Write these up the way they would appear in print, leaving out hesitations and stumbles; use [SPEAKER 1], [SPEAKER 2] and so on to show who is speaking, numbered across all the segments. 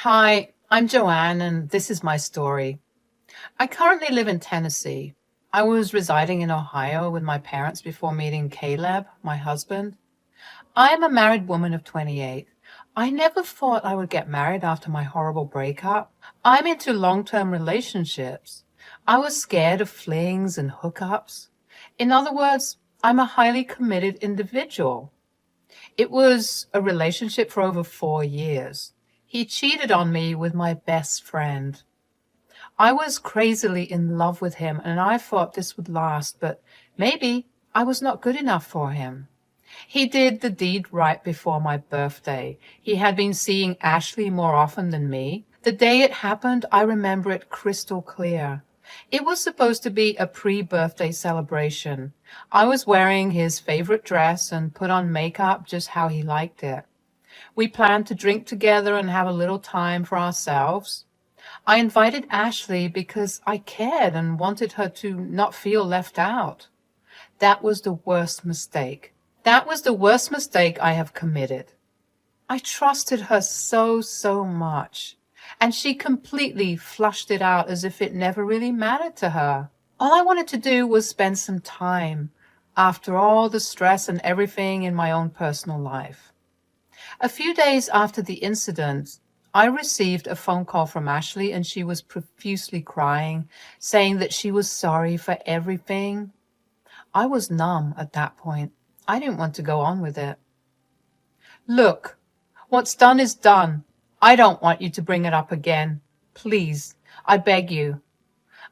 [SPEAKER 1] Hi, I'm Joanne, and this is my story. I currently live in Tennessee. I was residing in Ohio with my parents before meeting Caleb, my husband. I am a married woman of 28. I never thought I would get married after my horrible breakup. I'm into long-term relationships. I was scared of flings and hookups. In other words, I'm a highly committed individual. It was a relationship for over 4 years. He cheated on me with my best friend. I was crazily in love with him, and I thought this would last, but maybe I was not good enough for him. He did the deed right before my birthday. He had been seeing Ashley more often than me. The day it happened, I remember it crystal clear. It was supposed to be a pre-birthday celebration. I was wearing his favorite dress and put on makeup just how he liked it. We planned to drink together and have a little time for ourselves. I invited Ashley because I cared and wanted her to not feel left out. That was the worst mistake. That was the worst mistake I have committed. I trusted her so much, and she completely flushed it out as if it never really mattered to her. All I wanted to do was spend some time after all the stress and everything in my own personal life. A few days after the incident, I received a phone call from Ashley, and she was profusely crying, saying that she was sorry for everything. I was numb at that point. I didn't want to go on with it. Look, what's done is done. I don't want you to bring it up again. Please, I beg you.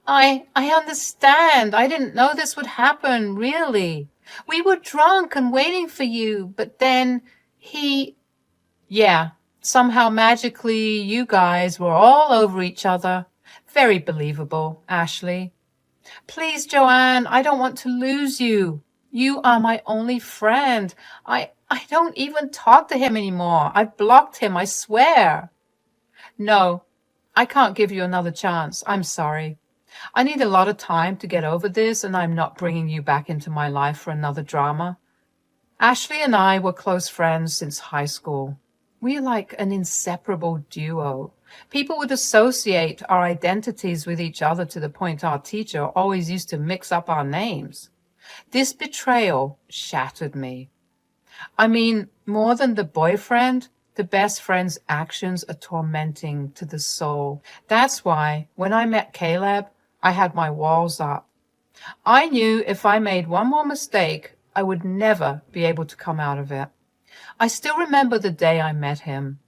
[SPEAKER 1] I understand. I didn't know this would happen, really. We were drunk and waiting for you, but then yeah, somehow magically you guys were all over each other. Very believable, Ashley. Please, Joanne, I don't want to lose you. You are my only friend. I don't even talk to him anymore. I've blocked him, I swear. No, I can't give you another chance. I'm sorry. I need a lot of time to get over this, and I'm not bringing you back into my life for another drama. Ashley and I were close friends since high school. We're like an inseparable duo. People would associate our identities with each other to the point our teacher always used to mix up our names. This betrayal shattered me. I mean, more than the boyfriend, the best friend's actions are tormenting to the soul. That's why, when I met Caleb, I had my walls up. I knew if I made one more mistake, I would never be able to come out of it. I still remember the day I met him.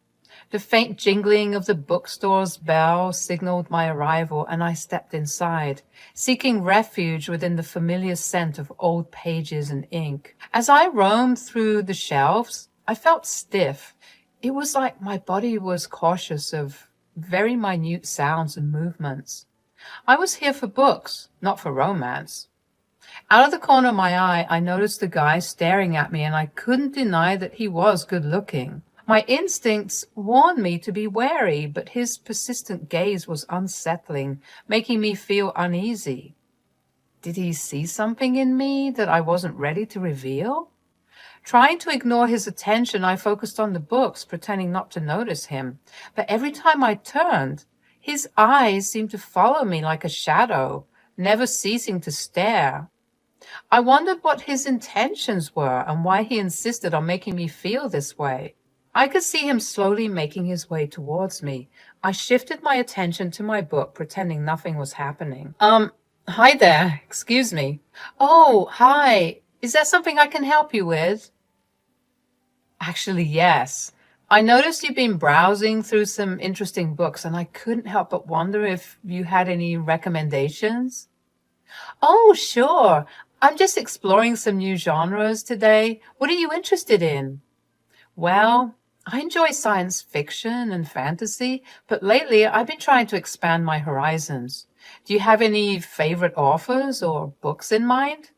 [SPEAKER 1] The faint jingling of the bookstore's bell signaled my arrival, and I stepped inside, seeking refuge within the familiar scent of old pages and ink. As I roamed through the shelves, I felt stiff. It was like my body was cautious of very minute sounds and movements. I was here for books, not for romance. Out of the corner of my eye, I noticed the guy staring at me, and I couldn't deny that he was good-looking. My instincts warned me to be wary, but his persistent gaze was unsettling, making me feel uneasy. Did he see something in me that I wasn't ready to reveal? Trying to ignore his attention, I focused on the books, pretending not to notice him. But every time I turned, his eyes seemed to follow me like a shadow, never ceasing to stare. I wondered what his intentions were and why he insisted on making me feel this way. I could see him slowly making his way towards me. I shifted my attention to my book, pretending nothing was happening. Hi there. Excuse me. Oh, hi. Is there something I can help you with? Actually, yes. I noticed you've been browsing through some interesting books, and I couldn't help but wonder if you had any recommendations. Oh, sure. I'm just exploring some new genres today. What are you interested in? Well, I enjoy science fiction and fantasy, but lately I've been trying to expand my horizons. Do you have any favorite authors or books in mind?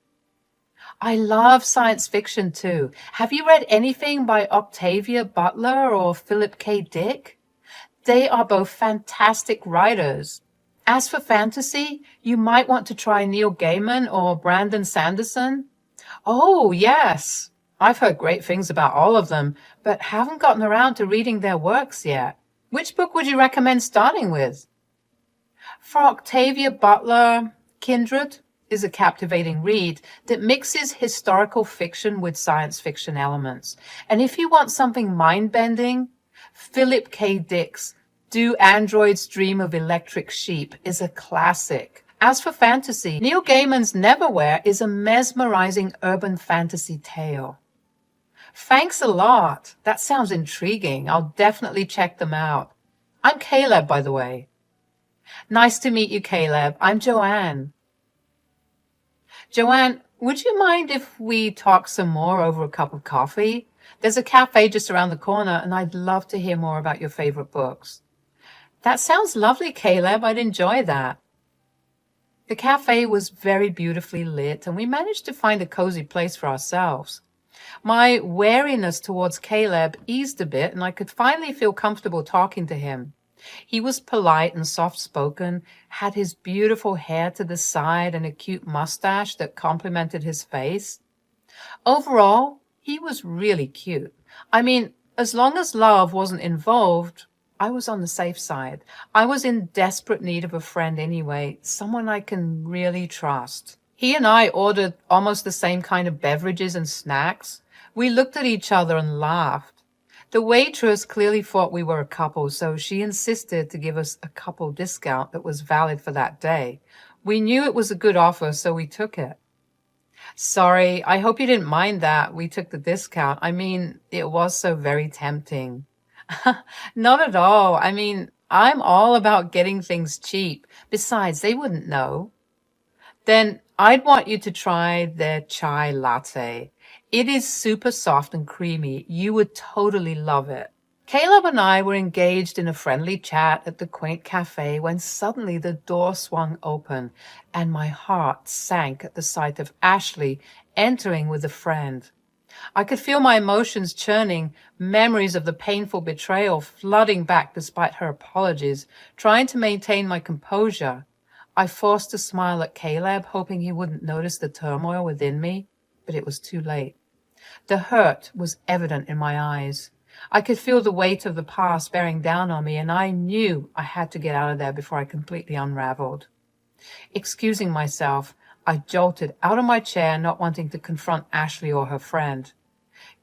[SPEAKER 1] I love science fiction too. Have you read anything by Octavia Butler or Philip K. Dick? They are both fantastic writers. As for fantasy, you might want to try Neil Gaiman or Brandon Sanderson. Oh, yes. I've heard great things about all of them, but haven't gotten around to reading their works yet. Which book would you recommend starting with? For Octavia Butler, Kindred is a captivating read that mixes historical fiction with science fiction elements. And if you want something mind-bending, Philip K. Dick's Do Androids Dream of Electric Sheep is a classic. As for fantasy, Neil Gaiman's Neverwhere is a mesmerizing urban fantasy tale. Thanks a lot. That sounds intriguing. I'll definitely check them out. I'm Caleb, by the way. Nice to meet you, Caleb. I'm Joanne. Joanne, would you mind if we talk some more over a cup of coffee? There's a cafe just around the corner, and I'd love to hear more about your favorite books. That sounds lovely, Caleb. I'd enjoy that. The cafe was very beautifully lit, and we managed to find a cozy place for ourselves. My wariness towards Caleb eased a bit, and I could finally feel comfortable talking to him. He was polite and soft-spoken, had his beautiful hair to the side and a cute mustache that complemented his face. Overall, he was really cute. I mean, as long as love wasn't involved, I was on the safe side. I was in desperate need of a friend anyway, someone I can really trust. He and I ordered almost the same kind of beverages and snacks. We looked at each other and laughed. The waitress clearly thought we were a couple, so she insisted to give us a couple discount that was valid for that day. We knew it was a good offer, so we took it. Sorry, I hope you didn't mind that we took the discount. I mean, it was so very tempting. Not at all. I mean, I'm all about getting things cheap. Besides, they wouldn't know. Then I'd want you to try their chai latte. It is super soft and creamy. You would totally love it. Caleb and I were engaged in a friendly chat at the quaint cafe when suddenly the door swung open and my heart sank at the sight of Ashley entering with a friend. I could feel my emotions churning, memories of the painful betrayal flooding back despite her apologies, trying to maintain my composure. I forced a smile at Caleb, hoping he wouldn't notice the turmoil within me, but it was too late. The hurt was evident in my eyes. I could feel the weight of the past bearing down on me, and I knew I had to get out of there before I completely unraveled. Excusing myself, I jolted out of my chair, not wanting to confront Ashley or her friend.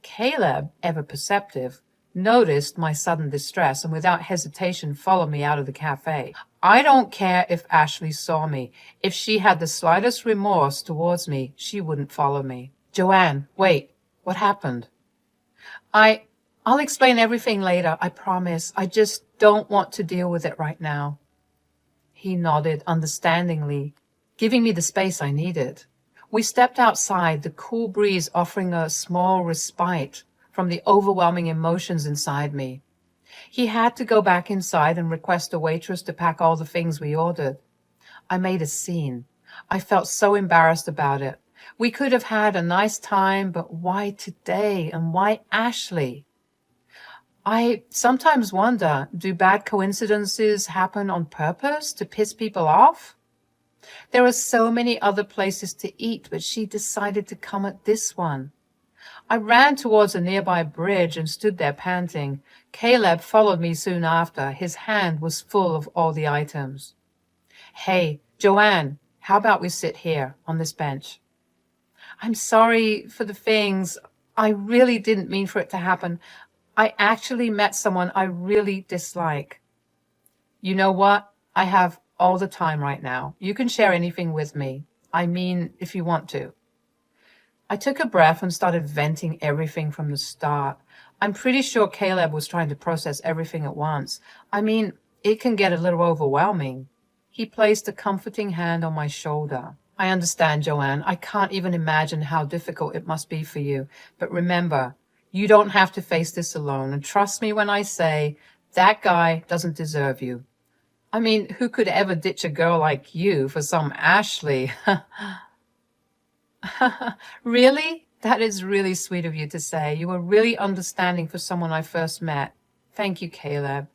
[SPEAKER 1] Caleb, ever perceptive, noticed my sudden distress and without hesitation followed me out of the cafe. I don't care if Ashley saw me. If she had the slightest remorse towards me, she wouldn't follow me. Joanne, wait. What happened? I'll explain everything later, I promise. I just don't want to deal with it right now. He nodded understandingly, giving me the space I needed. We stepped outside, the cool breeze offering a small respite from the overwhelming emotions inside me. He had to go back inside and request a waitress to pack all the things we ordered. I made a scene. I felt so embarrassed about it. We could have had a nice time, but why today and why Ashley? I sometimes wonder, do bad coincidences happen on purpose to piss people off? There are so many other places to eat, but she decided to come at this one. I ran towards a nearby bridge and stood there panting. Caleb followed me soon after. His hand was full of all the items. Hey, Joanne, how about we sit here on this bench? I'm sorry for the things. I really didn't mean for it to happen. I actually met someone I really dislike. You know what? I have all the time right now. You can share anything with me. I mean, if you want to. I took a breath and started venting everything from the start. I'm pretty sure Caleb was trying to process everything at once. I mean, it can get a little overwhelming. He placed a comforting hand on my shoulder. I understand, Joanne. I can't even imagine how difficult it must be for you. But remember, you don't have to face this alone. And trust me when I say that guy doesn't deserve you. I mean, who could ever ditch a girl like you for some Ashley? Really? That is really sweet of you to say. You were really understanding for someone I first met. Thank you, Caleb.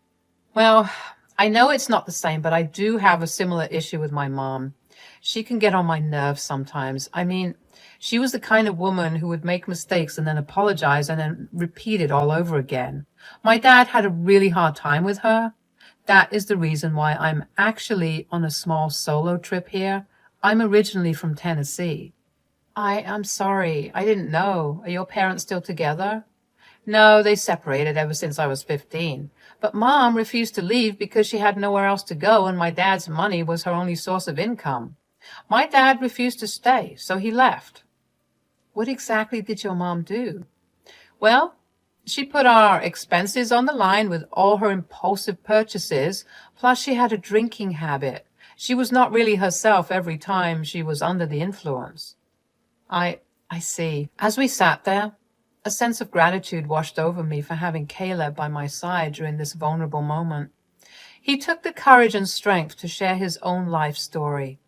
[SPEAKER 1] Well, I know it's not the same, but I do have a similar issue with my mom. She can get on my nerves sometimes. I mean, She was the kind of woman who would make mistakes and then apologize and then repeat it all over again. My dad had a really hard time with her. That is the reason why I'm actually on a small solo trip here. I'm originally from Tennessee. I'm sorry. I didn't know. Are your parents still together? No, they separated ever since I was 15. But Mom refused to leave because she had nowhere else to go and my dad's money was her only source of income. My dad refused to stay, so he left. What exactly did your mom do? Well, she put our expenses on the line with all her impulsive purchases, plus she had a drinking habit. She was not really herself every time she was under the influence. I see. As we sat there, a sense of gratitude washed over me for having Caleb by my side during this vulnerable moment. He took the courage and strength to share his own life story.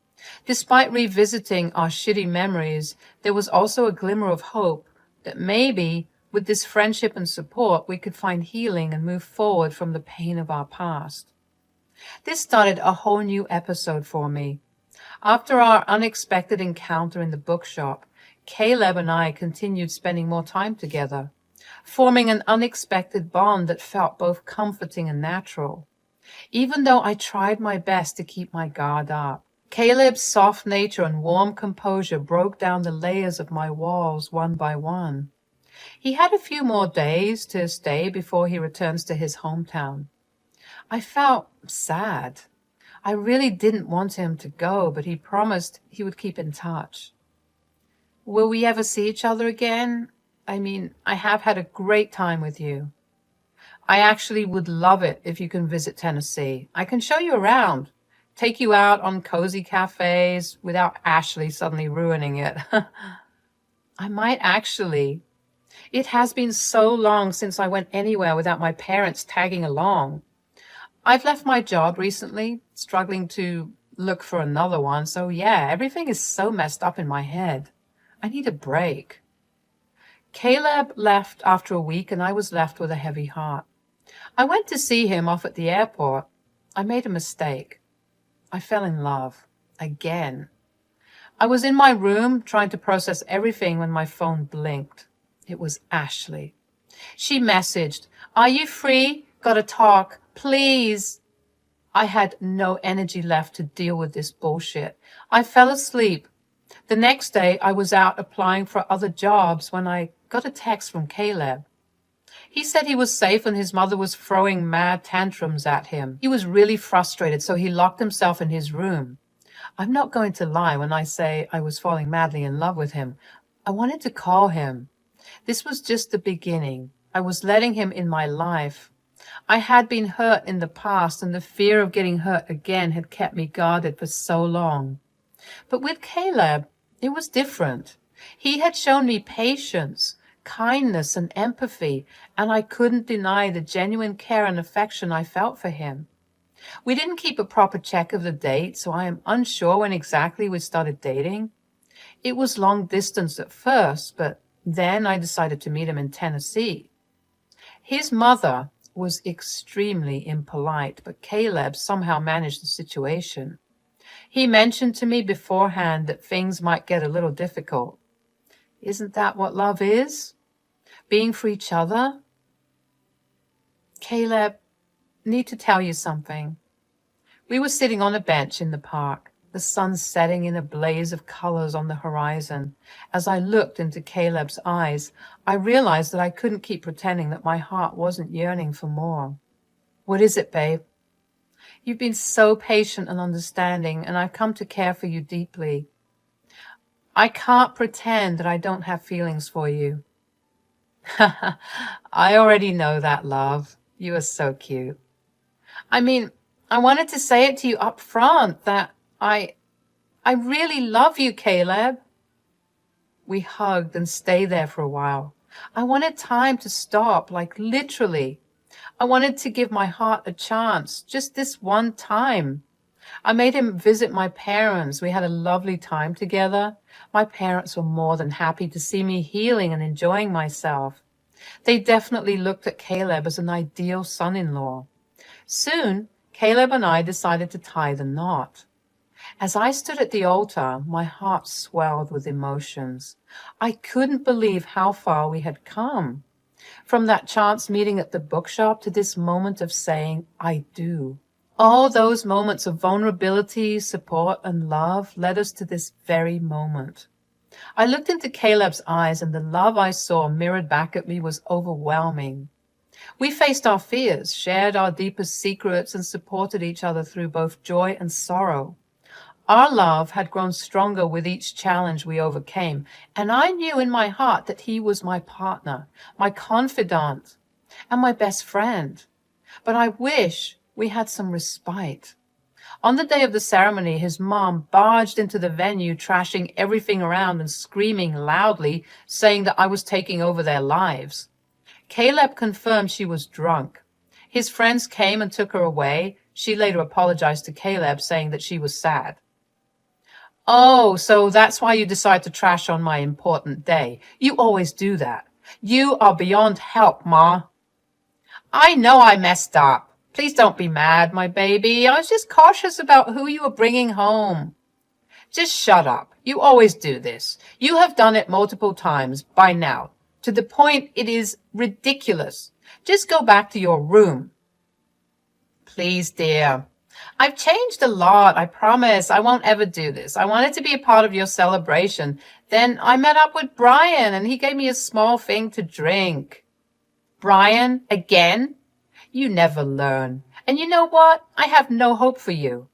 [SPEAKER 1] Despite revisiting our shitty memories, there was also a glimmer of hope that maybe with this friendship and support, we could find healing and move forward from the pain of our past. This started a whole new episode for me. After our unexpected encounter in the bookshop, Caleb and I continued spending more time together, forming an unexpected bond that felt both comforting and natural. Even though I tried my best to keep my guard up, Caleb's soft nature and warm composure broke down the layers of my walls one by one. He had a few more days to stay before he returns to his hometown. I felt sad. I really didn't want him to go, but he promised he would keep in touch. Will we ever see each other again? I have had a great time with you. I actually would love it if you can visit Tennessee. I can show you around, take you out on cozy cafes without Ashley suddenly ruining it. I might actually. It has been so long since I went anywhere without my parents tagging along. I've left my job recently, struggling to look for another one. So yeah, everything is so messed up in my head. I need a break. Caleb left after a week and I was left with a heavy heart. I went to see him off at the airport. I made a mistake. I fell in love. Again. I was in my room trying to process everything when my phone blinked. It was Ashley. She messaged, "Are you free? Gotta talk. Please." I had no energy left to deal with this bullshit. I fell asleep. The next day, I was out applying for other jobs when I got a text from Caleb. He said he was safe and his mother was throwing mad tantrums at him. He was really frustrated, so he locked himself in his room. I'm not going to lie when I say I was falling madly in love with him. I wanted to call him. This was just the beginning. I was letting him in my life. I had been hurt in the past, and the fear of getting hurt again had kept me guarded for so long. But with Caleb, it was different. He had shown me patience, kindness, and empathy, and I couldn't deny the genuine care and affection I felt for him. We didn't keep a proper check of the date, so I am unsure when exactly we started dating. It was long distance at first, but then I decided to meet him in Tennessee. His mother was extremely impolite, but Caleb somehow managed the situation. He mentioned to me beforehand that things might get a little difficult. Isn't that what love is? Being for each other? Caleb, need to tell you something. We were sitting on a bench in the park, the sun setting in a blaze of colors on the horizon. As I looked into Caleb's eyes, I realized that I couldn't keep pretending that my heart wasn't yearning for more. What is it, babe? You've been so patient and understanding, and I've come to care for you deeply. I can't pretend that I don't have feelings for you. I already know that, love. You are so cute. I wanted to say it to you up front that I really love you, Caleb. We hugged and stayed there for a while. I wanted time to stop, like literally. I wanted to give my heart a chance, just this one time. I made him visit my parents. We had a lovely time together. My parents were more than happy to see me healing and enjoying myself. They definitely looked at Caleb as an ideal son-in-law. Soon, Caleb and I decided to tie the knot. As I stood at the altar, my heart swelled with emotions. I couldn't believe how far we had come. From that chance meeting at the bookshop to this moment of saying, I do. All those moments of vulnerability, support, and love led us to this very moment. I looked into Caleb's eyes, and the love I saw mirrored back at me was overwhelming. We faced our fears, shared our deepest secrets, and supported each other through both joy and sorrow. Our love had grown stronger with each challenge we overcame, and I knew in my heart that he was my partner, my confidant, and my best friend. But I wish we had some respite. On the day of the ceremony, his mom barged into the venue, trashing everything around and screaming loudly, saying that I was taking over their lives. Caleb confirmed she was drunk. His friends came and took her away. She later apologized to Caleb, saying that she was sad. Oh, so that's why you decide to trash on my important day. You always do that. You are beyond help, Ma. I know I messed up. Please don't be mad, my baby. I was just cautious about who you were bringing home. Just shut up. You always do this. You have done it multiple times by now, to the point it is ridiculous. Just go back to your room. Please, dear. I've changed a lot. I promise I won't ever do this. I wanted to be a part of your celebration. Then I met up with Brian, and he gave me a small thing to drink. Brian, again? You never learn. And you know what? I have no hope for you.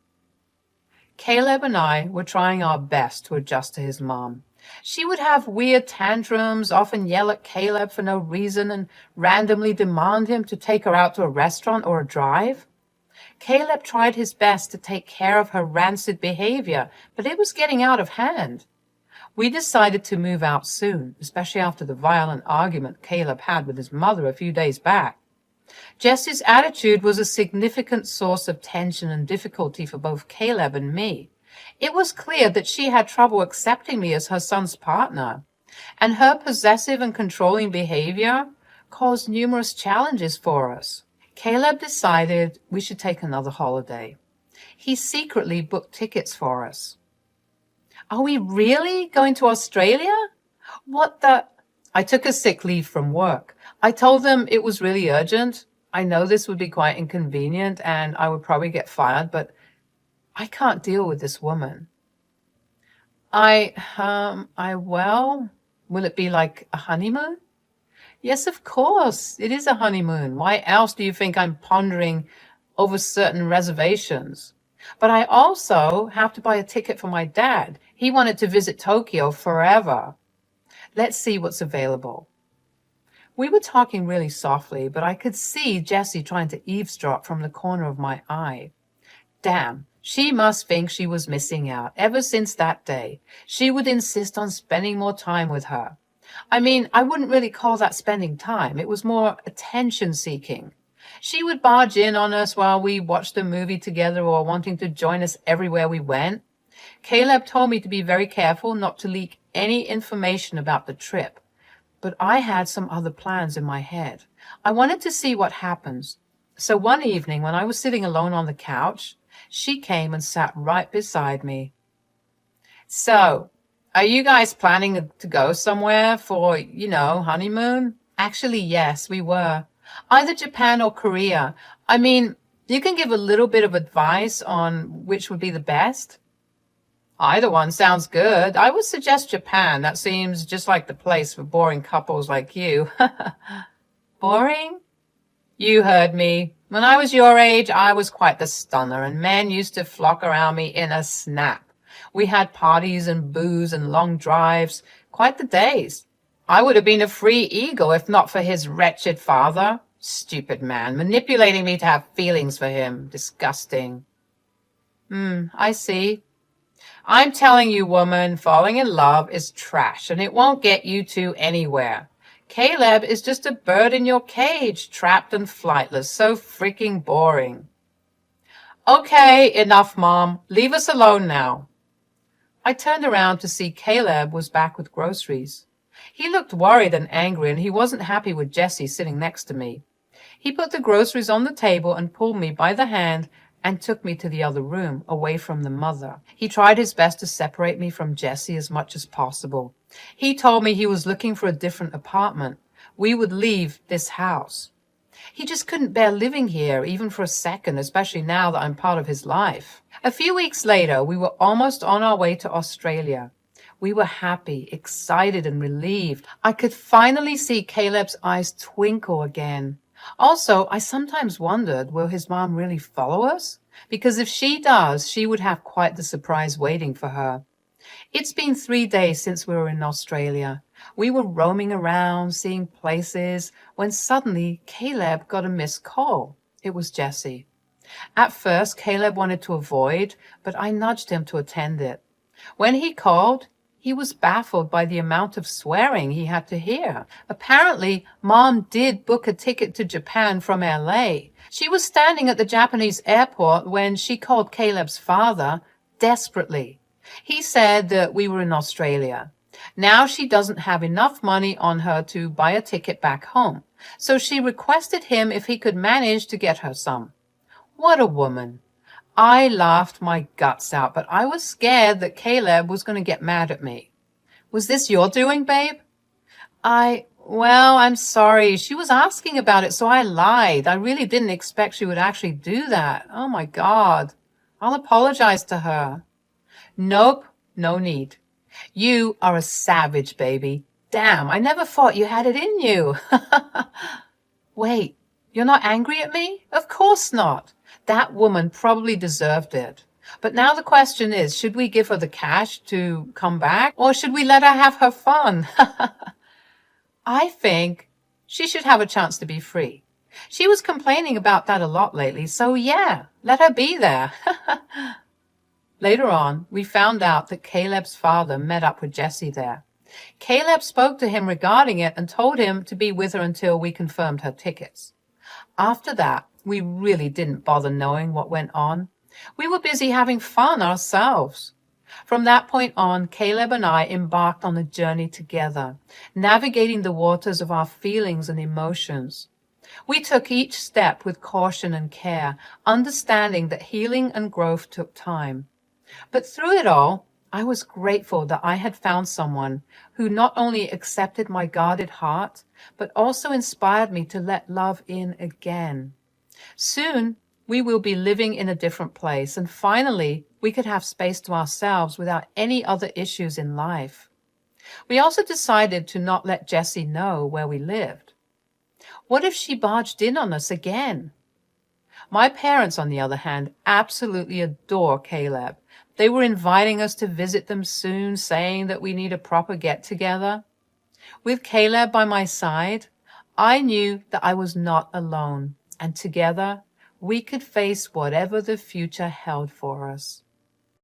[SPEAKER 1] Caleb and I were trying our best to adjust to his mom. She would have weird tantrums, often yell at Caleb for no reason, and randomly demand him to take her out to a restaurant or a drive. Caleb tried his best to take care of her rancid behavior, but it was getting out of hand. We decided to move out soon, especially after the violent argument Caleb had with his mother a few days back. Jessie's attitude was a significant source of tension and difficulty for both Caleb and me. It was clear that she had trouble accepting me as her son's partner, and her possessive and controlling behavior caused numerous challenges for us. Caleb decided we should take another holiday. He secretly booked tickets for us. Are we really going to Australia? What the? I took a sick leave from work. I told them it was really urgent. I know this would be quite inconvenient and I would probably get fired, but I can't deal with this woman. Well, will it be like a honeymoon? Yes, of course. It is a honeymoon. Why else do you think I'm pondering over certain reservations? But I also have to buy a ticket for my dad. He wanted to visit Tokyo forever. Let's see what's available. We were talking really softly, but I could see Jessie trying to eavesdrop from the corner of my eye. Damn, she must think she was missing out. Ever since that day, she would insist on spending more time with her. I mean, I wouldn't really call that spending time. It was more attention-seeking. She would barge in on us while we watched a movie together or wanting to join us everywhere we went. Caleb told me to be very careful not to leak any information about the trip. But I had some other plans in my head. I wanted to see what happens. So one evening, when I was sitting alone on the couch, she came and sat right beside me. So, are you guys planning to go somewhere for, honeymoon? Actually, yes, we were. Either Japan or Korea. I mean, you can give a little bit of advice on which would be the best. Either one sounds good. I would suggest Japan. That seems just like the place for boring couples like you. Boring? You heard me. When I was your age, I was quite the stunner, and men used to flock around me in a snap. We had parties and booze and long drives. Quite the days. I would have been a free eagle if not for his wretched father. Stupid man, manipulating me to have feelings for him. Disgusting. I see. I'm telling you, woman, falling in love is trash, and it won't get you two anywhere. Caleb is just a bird in your cage, trapped and flightless. So freaking boring. Okay, enough, Mom. Leave us alone now. I turned around to see Caleb was back with groceries. He looked worried and angry, and he wasn't happy with Jessie sitting next to me. He put the groceries on the table and pulled me by the hand and took me to the other room, away from the mother. He tried his best to separate me from Jessie as much as possible. He told me he was looking for a different apartment. We would leave this house. He just couldn't bear living here, even for a second, especially now that I'm part of his life. A few weeks later, we were almost on our way to Australia. We were happy, excited, and relieved. I could finally see Caleb's eyes twinkle again. Also, I sometimes wondered, will his mom really follow us? Because if she does, she would have quite the surprise waiting for her. It's been 3 days since we were in Australia. We were roaming around, seeing places, when suddenly Caleb got a missed call. It was Jessie. At first, Caleb wanted to avoid, but I nudged him to attend it. When he called, he was baffled by the amount of swearing he had to hear. Apparently, Mom did book a ticket to Japan from LA. She was standing at the Japanese airport when she called Caleb's father desperately. He said that we were in Australia. Now she doesn't have enough money on her to buy a ticket back home, so she requested him if he could manage to get her some. What a woman. I laughed my guts out, but I was scared that Caleb was going to get mad at me. Was this your doing, babe? Well, I'm sorry. She was asking about it, so I lied. I really didn't expect she would actually do that. Oh my God. I'll apologize to her. Nope, no need. You are a savage, baby. Damn, I never thought you had it in you. Wait, you're not angry at me? Of course not. That woman probably deserved it. But now the question is, should we give her the cash to come back, or should we let her have her fun? I think she should have a chance to be free. She was complaining about that a lot lately, so yeah, let her be there. Later on, we found out that Caleb's father met up with Jessie there. Caleb spoke to him regarding it and told him to be with her until we confirmed her tickets. After that, we really didn't bother knowing what went on. We were busy having fun ourselves. From that point on, Caleb and I embarked on a journey together, navigating the waters of our feelings and emotions. We took each step with caution and care, understanding that healing and growth took time. But through it all, I was grateful that I had found someone who not only accepted my guarded heart, but also inspired me to let love in again. Soon, we will be living in a different place, and finally, we could have space to ourselves without any other issues in life. We also decided to not let Jessie know where we lived. What if she barged in on us again? My parents, on the other hand, absolutely adore Caleb. They were inviting us to visit them soon, saying that we need a proper get-together. With Caleb by my side, I knew that I was not alone, and together we could face whatever the future held for us.